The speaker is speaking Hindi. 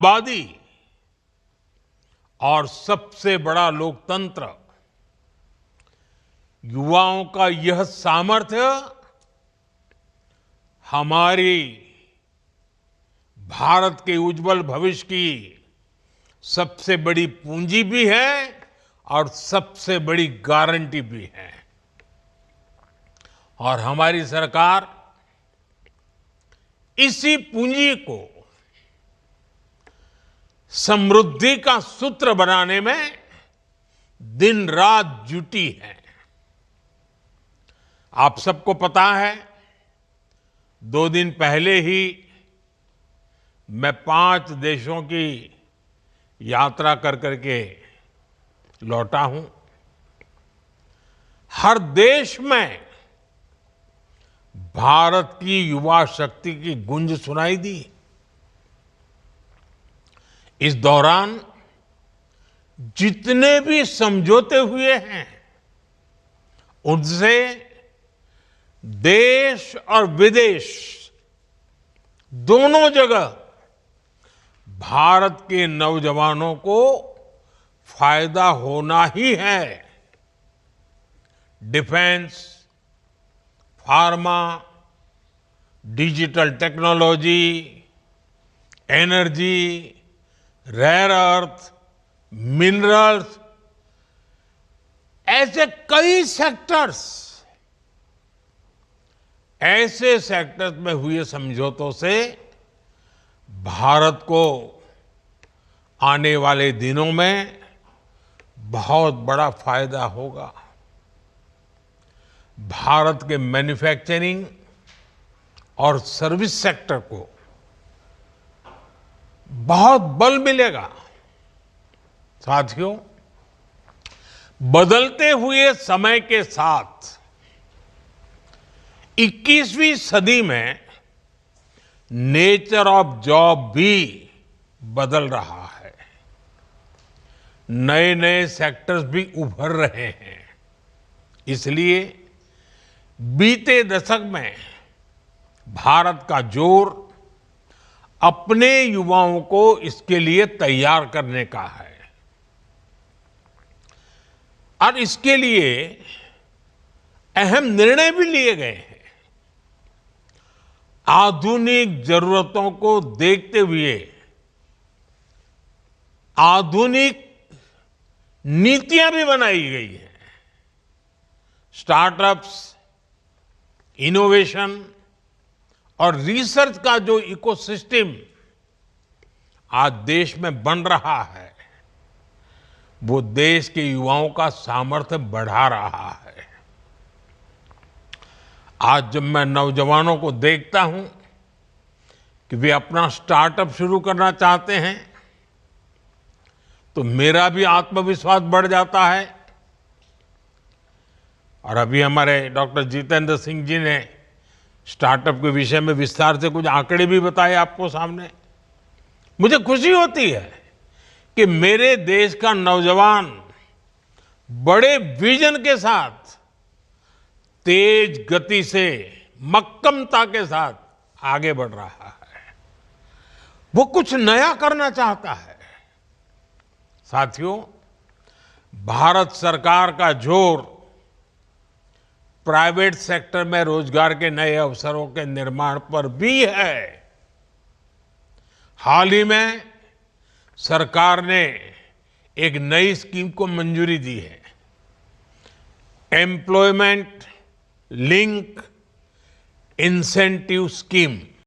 आबादी और सबसे बड़ा लोकतंत्र युवाओं का यह सामर्थ्य हमारी भारत के उज्जवल भविष्य की सबसे बड़ी पूंजी भी है और सबसे बड़ी गारंटी भी है। और हमारी सरकार इसी पूंजी को समृद्धि का सूत्र बनाने में दिन रात जुटी है। आप सबको पता है, 2 दिन पहले ही मैं 5 देशों की यात्रा कर करके लौटा हूं। हर देश में भारत की युवा शक्ति की गूंज सुनाई दी। इस दौरान जितने भी समझौते हुए हैं, उनसे देश और विदेश दोनों जगह भारत के नौजवानों को फायदा होना ही है। Defence, pharma, digital technology, energy, rare earth, minerals, ऐसे कई सेक्टर्स में हुए समझौतों से भारत को आने वाले दिनों में बहुत बड़ा फायदा होगा। भारत के मैन्युफैक्चरिंग और सर्विस सेक्टर को बहुत बल मिलेगा। साथियों, बदलते हुए समय के साथ 21वीं सदी में नेचर ऑफ जॉब भी बदल रहा है। नए नए सेक्टर्स भी उभर रहे हैं। इसलिए बीते दशक में भारत का जोर अपने युवाओं को इसके लिए तैयार करने का है। और इसके लिए अहम निर्णय भी लिए गए हैं। आधुनिक जरूरतों को देखते हुए आधुनिक नीतियां भी बनाई गई हैं। स्टार्टअप्स, इनोवेशन और रिसर्च का जो इकोसिस्टम आज देश में बन रहा है, वो देश के युवाओं का सामर्थ्य बढ़ा रहा है। आज जब मैं नौजवानों को देखता हूं कि वे अपना स्टार्टअप शुरू करना चाहते हैं, तो मेरा भी आत्मविश्वास बढ़ जाता है। और अभी हमारे डॉक्टर जितेंद्र सिंह जी ने स्टार्टअप के विषय में विस्तार से कुछ आंकड़े भी बताए आपको सामने। मुझे खुशी होती है कि मेरे देश का नौजवान बड़े विजन के साथ, तेज गति से, मक्कमता के साथ आगे बढ़ रहा है। वो कुछ नया करना चाहता है। साथियों, भारत सरकार का जोर प्राइवेट सेक्टर में रोजगार के नए अवसरों के निर्माण पर भी है। हाल ही में सरकार ने एक नई स्कीम को मंजूरी दी है, एम्प्लॉयमेंट लिंक इंसेंटिव स्कीम।